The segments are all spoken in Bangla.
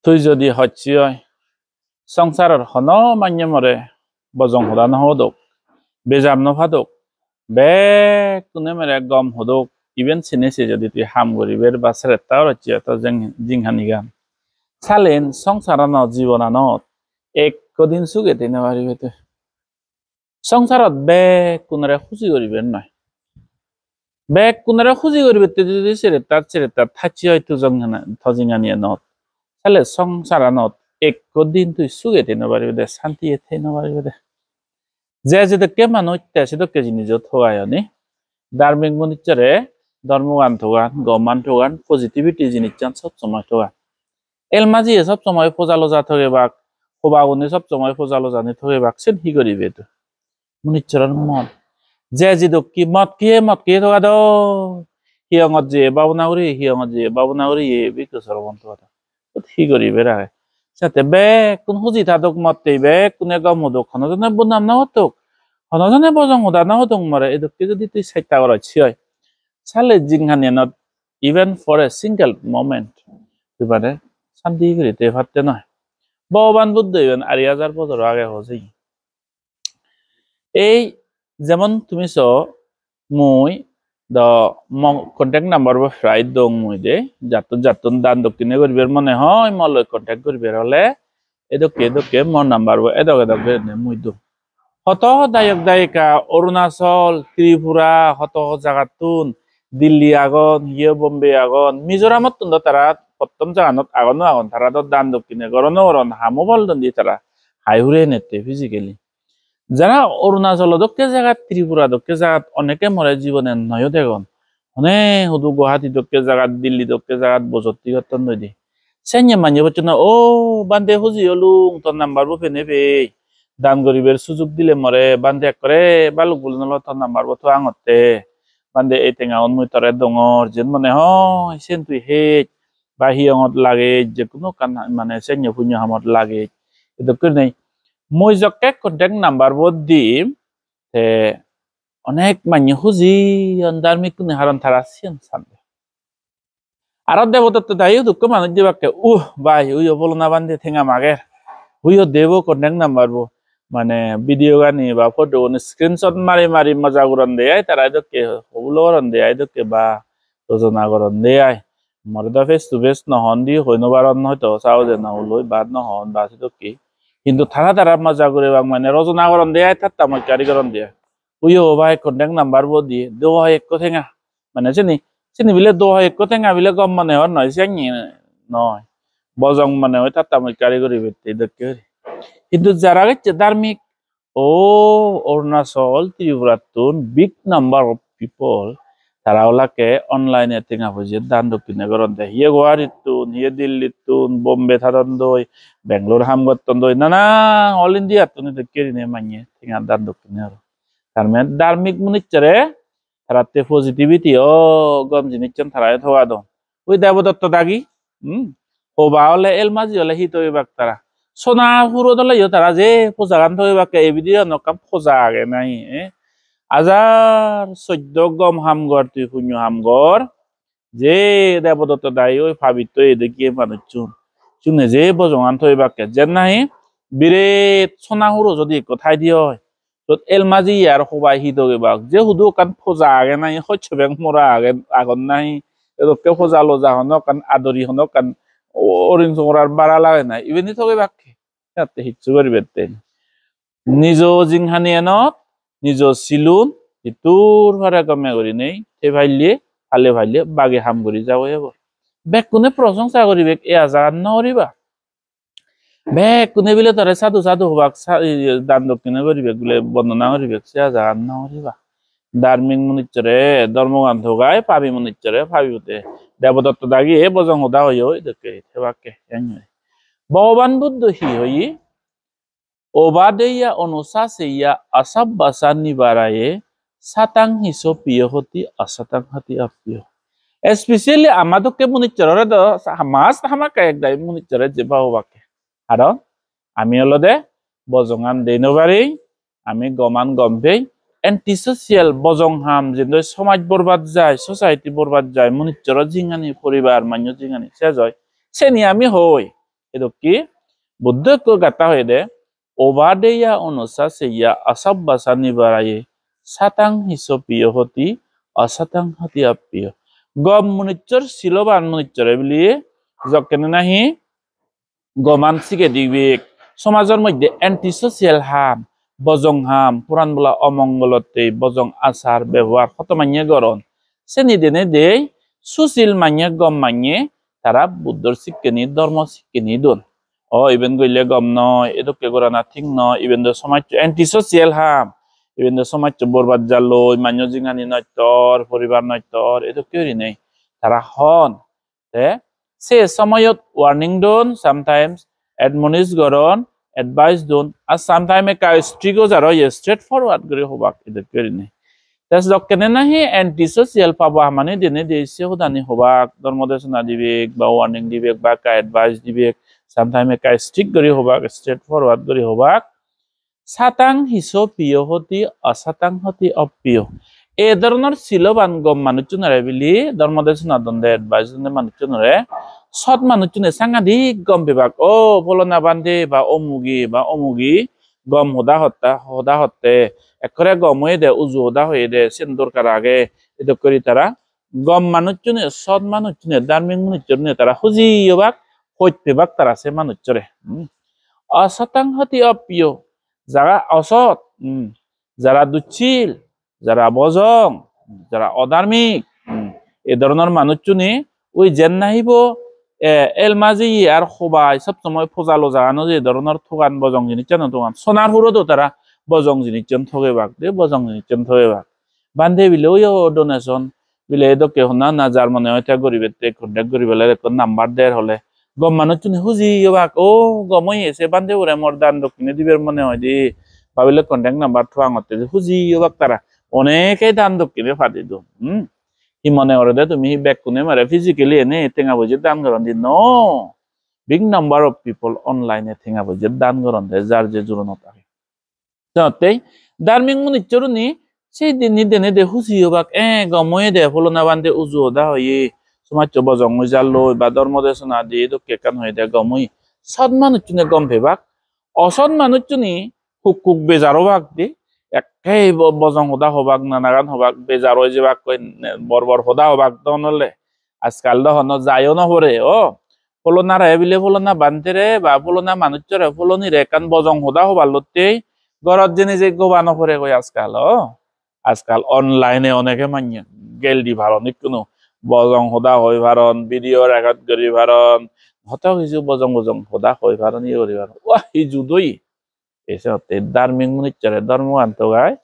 তুই যদি হচ্ছি সংসারের হন মান্য মরে বজং হদা নহদক বেজাম নফাদক বে কোনে মেরে গম হদক ইভেন সিনেছে যদি তুই হাম গরিবের বা সেরেতাও হচ্ছে তো জিংহানি গান সালেন সংসারানো জীবনানত এক কদিন সুগে দিনে পারিবে তুই সংসারত বে কোনরে খুশি করিবেন নয় বে কোনরে খুশি করিবে তুই যদি সেরেতার থাকছি হয়তো থজিঙানিয়ে নত তাহলে সংসারানত এক কদিন তুই সুগে দিনে পারিবে দে শান্তি এতে নপারিবে দে যে যেদকে মানুষ সেদকে জিনিস থোয়ায়নি ধার্মিক মনিচরে ধর্মগান থোগান গমান থোগান পজিটিভিটি জিনিস সব সময় থোগান এলমাজি সব সময় ফোজালো যা থগে বাক হবাগুনি সব সময় ফোজালো জানি থগে বাক সেন হি করিবে তো মনিচরের মত যে যেদকি মত কি থোগা দ হিয়ঙত যে বাবুনাগরি হিয়ঙত যে বাবুনাগরি এ বিকসর বন্ধ কথা হি করিবে রাখে সাথে বে কোন হুজি থাদক মতে বে কোনে গম হদক হনজনে বনাম না হতক হনজনে বজং হদা না হতক মরে এদকে যদি তুই সাইতা করাচ্ছি হয় সালে জিংহানি not even for a single moment তুই মানে শান্তি করিতে পারতে নয় ভগবান বুদ্ধ ইভেন ৮০০০ বছর আগে হসেই এই যেমন তুমি চ মুই দ কন্ট্যাক্ট নাম্বার বা ফ্রাইড দং মুই দে যাতুন দান দক্ষিণে করিবার মনে হয় মলৈ কন্ট্যাক্ট করিবার হলে এদকে মোর নাম্বার এদক মুই দো হত দায়ক দায়িকা অরুণাচল ত্রিপুরা হত জাগাতুন দিল্লি আগন হিয়ে বোম্বে আগন মিজোরামত তুন্দ তারা প্রথম জাগানত আগনো আগন তারা তো দান দক্ষিণে গরনো গরন হামো বল দি তারা হাইহুরে নেতে ফিজিক্যালি যারা অরুণাচল দক্ষে জায়গাত ত্রিপুরা দক্ষে জায়গাত অনেকে মরে জীবনে নয় দেখুন অনেক হুদু গুয়াহাটি দক্ষে জায়গাত দিল্লি দক্ষে জায়গাত বসতি গঠন নই দি সেঞ্জে মানিয়ে বলছো না ও বান্ধে হুজি হলুং তোর নাম্বার বফে নেবে দান গরিবের সুযোগ দিলে মরে বান্ধে করে বালুক বলে নল তোর নাম্বার বথ আঙতে বান্ধে এই টেঙা অন্ময় তরে ডঙর যেন মনে হয় সেন তুই হেট বা হিয়ঙত লাগে যে কোনো কান মানে সেঞ্জে পুণ্য হামত লাগে এদকে নেই মই জকে কন্ট্যাক্ট নাম্বার বদ দিম তে অনেক মান্য হুজি ধার্মিক কোনে হারন তারা সিন সানবে আর দেবদত্ত দায়ী দুঃখ মানুষ দিবাকে ভাই উইও বলো না বান্ধে ঠেঙা মাগের উইও দেব কন্ট্যাক্ট নাম্বার বো মানে ভিডিও গানি বা ফটো স্ক্রিনশট মারি মজা করন দেয় তারা এদকে হবুলো করন দেয় এদকে বা যোজনা করন দেয় মরদা ফেস টু ফেস নহন দি হইনবারন হয়তো চাও যে নহলই বাদ নহন বা কি কিন্তু তারা মজা করে মানে রচনা করন দেয় তার তামাকারি করন দেয় উইও ভাই কন্ট্যাক্ট নাম্বার বো দিয়ে দেওয়া এক ঠেঙা মানে চিনি বিলে দোয়া এক ঠেঙা বিলে গম মানে হর নয় চেঙি নয় বজং মানে হয় তার তামাকারি করি বেতে দেখে কিন্তু যারা গেছে ধার্মিক অরুণাচল ত্রিপুরাতুন বিগ নাম্বার অফ পিপল তারা ওলাকে অনলাইনে টেঙা বুঝিয়ে দান দক্ষিণে করন দেয় হিয়ে গুয়াহাটিতুন হিয়ে দিল্লিতুন বোম্বে থাদন দই বেঙ্গলোর হামগতন দই নানা অল ইন্ডিয়া তুমি দেখে নে মানিয়ে টেঙা দান দক্ষিণে আর তার মানে ধার্মিক মুনিচরে তারাতে পজিটিভিটি গম জিনিসন তারাই থোয়া দন ওই দেবদত্ত দাগি ওবা হলে এলমাজি হলে হিত হইবাক তারা সোনা পুরো দলে তারা যে পূজা গান থইবাকে এই ভিডিও নকাম পূজা আগে নাই আজার 14 গম হামগর তুই পুণ্য হামগর যে দেবদত্ত দায়ী ওই ভাবিত এদিকে মানুষ চুনে যে বজঙান থইবাকে যেন নাহি বিরে সোনা হুরো যদি কথাই দিয় এলমাজি আর সবাই হিত হইবাক যে হুদু কান পূজা আগে নাই হচ্ছে বেং মোরা আগে আগন নাই এদকে পূজা লজা হনক কান আদরি হনক কান অরিং চমরার বাড়া লাগে নাই ইভেনি থগে বাকি তাতে হিচ্ছু করিবে নিজ জিংহানি এনত নিজ সিলুন ইতুর ভাড়া কমে করি নেই সে ভাইলে ভালে বাগে হাম করি যাও এবার বেক কোনে প্রশংসা করিবে এ আজার নরিবা বেক কোনে বিলে তরে সাধু হবাক দান দক্ষিণে করিবে বলে বর্ণনা করিবে সে আজার নরিবা ধার্মিক মনিচরে ধর্মগান থগায় পাবি মনিচরে পাবিতে দেবদত্ত দাগি এ বজং হদা হইও দেখে সেবাকে ভগবান বুদ্ধ হি হই ওবাদেয়া অনুশাসেয়া আসাব্বাসা নিবারায়ে সাতাং হিসো প্রিয় হতি অসাতাং হতি অপ্রিয় স্পেশালি আমাদকে মনিচরে দ মাস হামাকে একদাই মনিচরে যে বাবাকে কারণ আমি হলদে বজঙান দেনবারি আমি গমান গম্ভেই এন্টিসোশিয়াল বজং হাম যে সমাজ বরবাদ যায় সোসাইটি বরবাদ যায় মনিচর জিঙানি পরিবার মান্য জিঙানি সে জয় সে নি আমি হই edo ki buddha ko gata hoide obadeya onusa seya asabbasa nibaraye satang hisopiyo hoti asatang hati apiyo gom municor siloban municor bili jokkene nahi goman sike diwek সমাজের মধ্যে অ্যান্টি সোশিয়াল হাম বজং হাম পুরান বলা অমঙ্গলতে বজং আচার ব্যবহার কত মানিয়ে গরণ সেনি দেনে দেই সুশীল মানিয়ে গম মানিয়ে তারা বুদ্ধর শিক্ষানি ধর্ম শিক্ষানি দন ও ইভেন গইলে গম নয় এদকে করা না ঠিক নয় ইভেন সমাজ অ্যান্টি সোশিয়াল হাম ইভেন সমাজ বরবাদ জালো মান্য জিঙানি নয়তর পরিবার নয়তর এদকে নেই তারা হন সে সময়ত ওয়ার্নিং দন sometimes admonish goron advice don as sometime ka strigo jaro ye straightforward gori hobak ide kerini tas dokkene nahi anti social paba mane dene deise hodani hobak dormodesna dibek ba warning dibek ba ka advice dibek sometime ka strict gori hobak straightforward gori hobak satang hiso piyo hoti asatang hoti apiyo e ধরনের siloban gom manuchunare bili dormodesna donde advice donde manuchunare সৎ মানুষজনে সাংঘাতিক গম বিভাগ ও বলনা বান্ধে বা অমুগি গম হদা হতে একরে গম হয়ে দে উজু হদা হয়ে দে সিন্দুর কার আগে এটা করি তারা গম মানুষজনে সৎ মানুষজনে ধার্মিক মানুষজনে তারা হুজি বাক হইতে বাক তারা সে মানুষজরে অসতাং হতি অপ্রিয় যারা অসৎ যারা দুচ্ছিল যারা বজং যারা অধার্মিক এ ধরনের মানুষজনে ওই জেন নাহিব এল মাঝি আর সবাই সব সময় ফোজালো জানো যে ধরনের থগান বজং জিনিস জানো তোমার সোনার হুরো তারা বজং জিনিস থগে বাক দে বজং জিনিস থগে বাক বান্ধে বিলে ওই ডোনেশন বিলে এদকে হনা না যার মনে হয় তা গরিবের তে কন্টাক্ট গরিবের একটা নাম্বার দেয় হলে গম মানুষ চুনি হুজি বাক ও গমই এসে বান্ধে ওরে মোর দান দক্ষিণে দিবের মনে হয় দি ভাবিলে কন্টাক্ট নাম্বার থোয়াং হতে হুজি বাক তারা অনেকেই দান দক্ষিণে ফাদি দো ই মনে করে দে তুমি ব্যাক কোনে মারে ফিজিক্যালি এনে টেঙা বুঝে দান করন দি নো বিগ নাম্বার অফ পিপল অনলাইনে টেঙা বুঝে দান করন দে যার যে জুরন থাকে তাতে ধার্মিক মুনি চরুনি সেই দিন দেনে দে হুসি হবাক গময়ে দে ফলনা বান্ধে উজু দা হয়ে সমাজ বজং জালো বা ধর্মদেশনা দি দকে কান হয়ে দে গমই সৎ মানুষ চুনে গম ফেবাক অসৎ মানুষ চুনি হুক বেজারো বাক দি একে বজং হদা হবাক নানাগান হবাক বেজারো যে বাক কই বরবর হদা হবাক দনলে আজকাল দহন যায়ও নহরে ও ফলনা রে বিলে ফলনা বান্ধে রে বা ফলনা মানুষ রে ফলনি রে কান বজং হদা হবার লতেই গরত জেনে যে গোবানো করে কই আজকাল অনলাইনে অনেকে মান্য গেল দি ভারন কোনো বজং হদা হই ভারন ভিডিও রেকর্ড করি ভারন হত কিছু বজং হদা হই ভারন ই করি ভারন ওয়া হি জুদই এসে হতে ধার্মিক মুনিচ্চারে ধর্ম আন্তগায়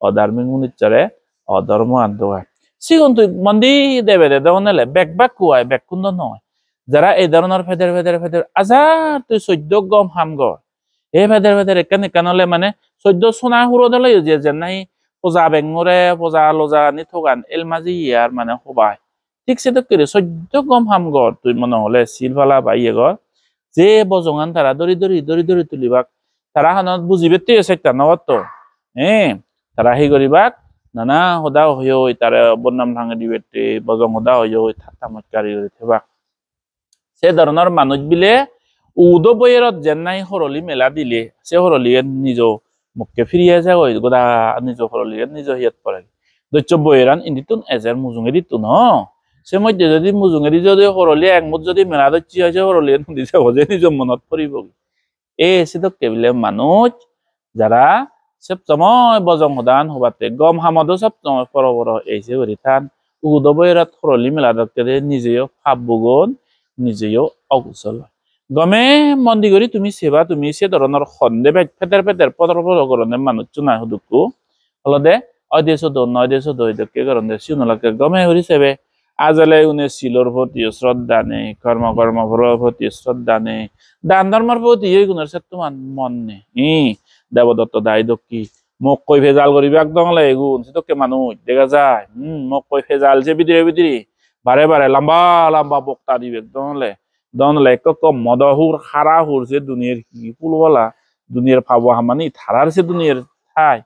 অধার্মিক মুনিচ্চারে অধর্ম আন্তগায় সিগুন তুই মন্দি দেবে দে দনলে বেক কুয়ায় বেক কুন্দ নয় যারা এই ধরনের ফেদের আজার তুই 14 গম হামগর এই ফেদের একানে কানলে মানে 14 সোনা হুরো দলে যে নাই পূজা বেঙ্গরে পূজা লোজা নি থগান এল মাঝি ইয়ার মানে হবাই ঠিক সেটা করে 14 গম হামগর তুই মনে হলে সিলভালা বাইয়ে গর যে বজঙান তারা দরি তুলিবাক তারা হানত বুঝিবে তে সেটা নগত তারা হি করিবাক নানা হদা হই তারা বন্নাম ভাঙে দিবেতে বজং হদা হই ঠাট্টা মস্কারি করে থেবাক সে ধরনের মানুষ বিলে উদো বইয়েরত যেন নাই হরলি মেলা দিলে সে হরলি নিজ মুখকে ফিরিয়ে যায় ওই গোদা নিজ হরলি নিজ হিয়াত পড়ে দৈত্য বইয়েরান ইন্দিতুন এজের মুজুঙে দিত ন সে মধ্যে যদি মুজুঙে যদি হরলি একমুট যদি মেলা দচ্ছি হয়েছে হরলি দিছে হজে নিজ মনত পড়িব সেদক কেবিলে মানুষ যারা সব সময় বজং হদান হবাতে গম হামদো সব সময় বড় এসে করি থান উদো বইয়েরাত হরলি মেলা দক্কে নিজেও ফাপ বুগন নিজেও অকুশল গমে মন্দি করি তুমি সেবা তুমি সে ধরনের সন্দে ফেতের পদর করণের মানুষ চুনাই হুদুকু হলদে অদেশ দকে করণে সিউনলাকে গমে হরি সেবে আজলে উনি শিলর প্রতি শ্রদ্ধা নেই কর্ম প্রতি শ্রদ্ধা নেই দান ধর্মের প্রতি এই গুণের সে তোমার মন নেই দেবদত্ত দায় দক্ষী মোক কই ভেজাল করিবে একদম এগুন সে তোকে মানুষ দেখা যায় মোক কই ভেজাল যে বিদিরে বারে লম্বা বক্তা দিবে একদম দনলে মদহুর খারা হুর যে দুনিয়ার কি পুলওয়ালা দুনিয়ার পাবো হামানি থারার সে দুনিয়ার ঠাই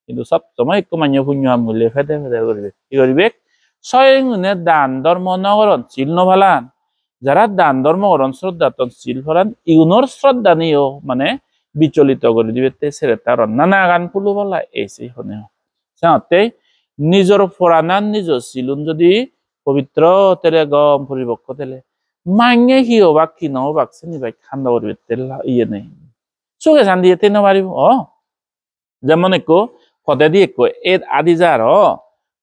কিন্তু সব সময় একটু মান্য পুণ্য মূল্যে ফেদে করবে কি করবে স্বয়ং দান ধর্ম নগরণ চিল নভালান যারা দান ধর্ম করন শ্রদ্ধা তনশীল ফলান ইউনোর শ্রদ্ধা নিয়েও মানে বিচলিত করে দিবে তে ছেড়ে তার নানা গান পুলু বলা এসে হনে সাথে নিজের ফোরানান নিজ সিলুন যদি পবিত্র তেলে গম পরিপক্ক তেলে মাইনে হি হবাক কি নহবাক শ্রেণী ভাই খান্দা করবে তেল ইয়ে নেই চোখে চান দিয়ে তেনে পারিব যেমন একো পদে দিয়ে একো এদ আদিজার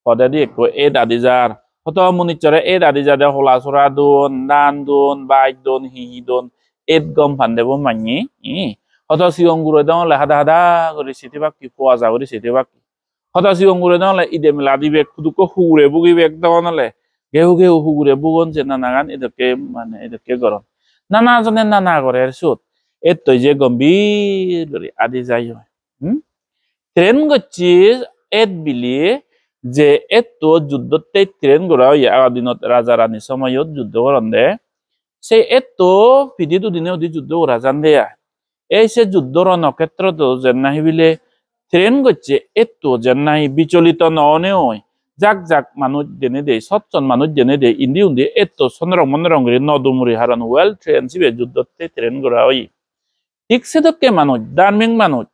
পদে দিয়ে একো এদ আদিজার হত মনিচরে এদ আদিজার হলা চরা দোন দান দোন বাইক দোন হিহি দোন এদ গম ফান্দেব মাইনি হত সিয়ংগুরে দলে হাদা হাদা করে সেটি বাকি পোয়া যা করে সেটি বাকি হত সিয়ংগুরে দলে ইদে মেলা দিবে খুদুকো হুগুরে বুগিবে একদম নলে গেহু গেহু হুগুরে বুগন যে নানা গান এদেরকে মানে এদেরকে গরম নানা জনে নানা করে সুত এর তো যে গম্ভীর করে আদি যাই হয় ট্রেন গচ্ছি এত বিলি যে এত যুদ্ধতে ট্রেন গোড়া আদিনত রাজা রানী সময়ত যুদ্ধ করেন দে সে এত ফিদি দুদিনে ওদি যুদ্ধ করা যান দেয়া এই সে যুদ্ধ রণক্ষেত্র তো যেন নাহি বিলে ট্রেন গচ্ছি এত যেন নাহি বিচলিত ননে হয় যাক যাক মানুষ জেনে দেয় সচ্চন মানুষ জেনে দেয় ইন্দি উন্দি এত সনরং মনরং নদুমুরি হারান ওয়েল ট্রেন সিবে যুদ্ধতে ট্রেন গোড়া হয় ঠিক সেদকে মানুষ ধার্মিক মানুষ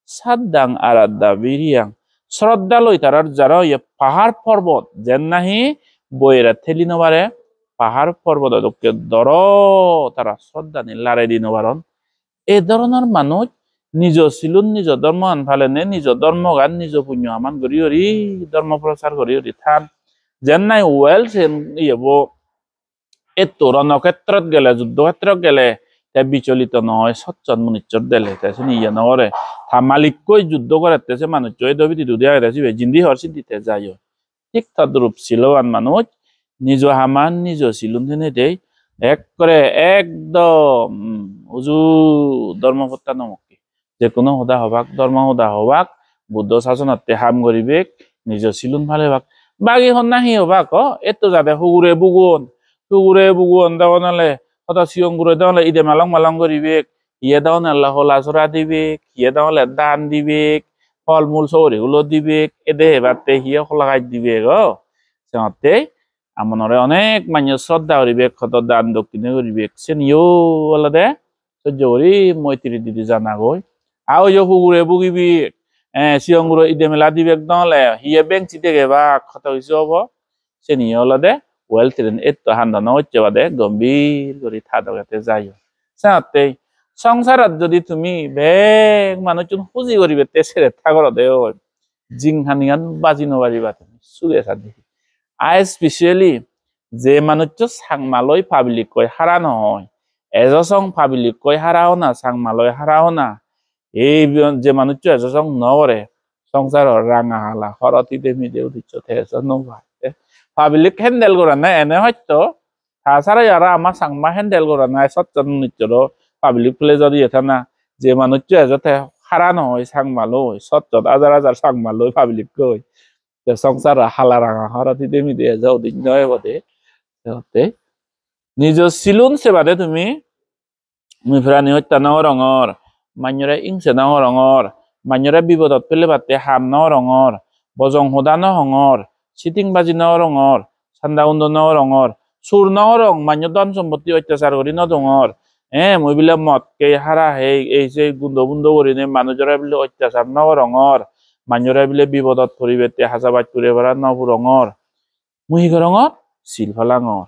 সাদ্দাং আরাদ্দা বিরিয়াং শ্রদ্ধা লই তারার যারা পাহাড় পর্বত যেন নাহি বইয়েরা ঠেলি নবারে পাহাড় পর্বত দর তারা শ্রদ্ধা নি লারে দি নবারন এই ধরনের মানুষ নিজ সিলুন নিজ ধর্ম আনফালে নে নিজ ধর্ম গান নিজ পুণ্য আমান করি হরি ধর্ম প্রচার করি হরি থান যেন নাই ওয়েল সেন ইয়েব এত রণক্ষেত্রত গেলে যুদ্ধক্ষেত্রত গেলে বিচলিত নহয় সচ্চন মনিচর দেলে তেছে নিয়ে নরে থা মালিকই যুদ্ধ করাতেছে মানুষ জয় দবিতি দুদিয়া গেছে জিন্দি হরসি দিতে যায় ঠিক তদ্রূপ ছিলবান মানুষ নিজ হামান নিজ সিলুন থেনে দেই এক করে একদম উজু ধর্মপত্তা নমকি যে কোনো হুদা হবাক ধর্ম হুদা হবাক বুদ্ধ শাসনতে হাম করিবেক নিজ সিলুন ভালে বাক বাগি হন নাহি হবাক এত যাতে হুগুরে বুগুন দেওয়ানলে হতা সিয়ংগুরে দেওয়ালে ইদে মালং মালং করিবেক ইয়ে দেওয়ান আল্লাহ লাচরা দিবেক ইয়ে দেওয়ালে দান দিবেক ফল মূল সৌরি গুলো দিবেক এদে হেবাতে হিয়ে খোলাগাই দিবেক সিহঁতে আমনরে অনেক মানুষ শ্রদ্ধা করিবেক হত দান দক্ষিণে করিবেক সে নিও আলাদে সহ্য করি মৈত্রী দিদি জানা গই আও ইয়ে হুগুরে বুগিবিক সিয়ংগুরে ইদে মেলা দিবেক নহলে হিয়ে বেং চিতে গেবা খত হইছে হব সে নিয়ে আলাদে ওয়েল ট্রেন এত হান্দানো হচ্ছে বাদে গম্ভীর করে থাদগাতে যাই সাথে সংসারত যদি তুমি বেগ মানুষ খুঁজি করিবে তে ছেড়ে থাকর দেও জিংহানিয়ান বাজি নবারিবা তুমি সুগে সাদি আই স্পেশালি যে মানুষ সাংমালয় পাবলিক কই হারা নহয় এজসং পাবলিক কই হারাও না সাংমালয় হারাও না এই যে মানুষ এজসং নরে সংসার রাঙা হালা হরতি দেমি দেউ দিচ্ছ থেস নভাই পাবলিক হ্যান্ডেল করা নাই এনে হয়তো তাছাড়া আর আমার সাংমা হ্যান্ডেল করা নাই সচ্চন নিচ্ছর পাবলিক প্লে যদি এটা না যে মানুষ যাতে হারা নহয় সাংমালো সচ্চত হাজার হাজার সাংমালো পাবলিক কই সংসার হালা রাঙা হরতি দেমি দিয়ে যাও দিন নয় বদে নিজ সিলুন সে বাদে তুমি মুফরানি হত্যা নাও রঙর মান্যরে ইংসে নাও রঙর মান্যরে বিপদত পেলে বাতে হাম নাও রঙর বজং হোদা ন হঙর সিটিং বাজি নাও রঙর সান্দা উন্দ নাও রঙর সুর নাও রং মান্য ধন সম্পত্তি অত্যাচার করি ন ডঙর মই বিলে মদ কে হারা হে এই যে গুন্দ গুন্দ করি নে মানুষরা বিলে অত্যাচার নাও রঙর মান্যরা বিলে বিপদত পরিবেতে হাজাবাদ করে বেড়া নাও রঙর মুহি রঙর শিলফালাঙর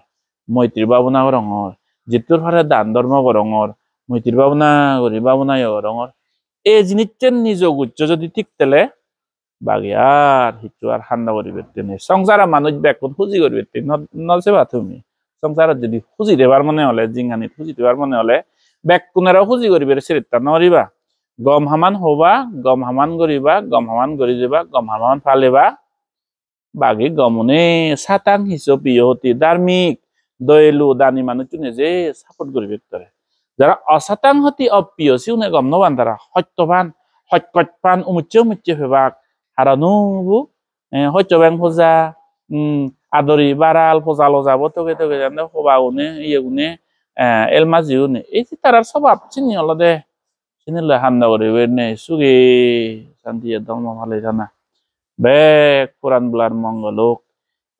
মৈত্রী বাবুনা রঙর জিতুর ফারে দান ধর্ম রঙর মৈত্রী বাবুনা করি বাবুনা রঙর এই জিনিসের নিজ গুচ্ছ যদি ঠিক তেলে বাকি আর হিচু আর হান্না করিবে তেনে সংসারা মানুষ ব্যাকুন খুঁজি করিবে নলছেবা তুমি সংসারত যদি খুঁজি দেবার মনে হলে জিংহানি খুঁজি দেবার মনে হলে ব্যাকুনেরাও খুঁজি করিবে চরিত্রা নরিবা গম হামান হবা গম হামান করিবা গম হামান করি যাবা গম হামান ফালেবা বাকি গমনে সাতাং হিসব ইহতি ধার্মিক দয়ালু দানি মানুষ নিজে সাপোর্ট করিবে তারা যারা অসাতাং হতি অপ্রিয় সিউনে গম নবান তারা সত্যবান সত্যপান উমুচ্ছে উমুচ্ছে ফেবাক হারানুবু হয়তো ব্যাং ফোজা আদরি বারাল ফোজা লজা বতকে তকে জানে হবা উনে ইয়ে উনে এলমাজি উনে এই যে তার স্বভাব চিনি অলদে চিনিলে হান্না করিবে নে সুগে শান্তি ধর্ম ভালে জানা বেক পুরান বুলার মঙ্গলোক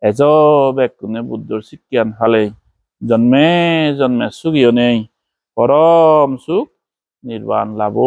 এজ বেক কোনে বুদ্ধর শিক্ষান ফালে জন্মে জন্মে সুখীও নেই পরম সুখ নির্বাণ লাভ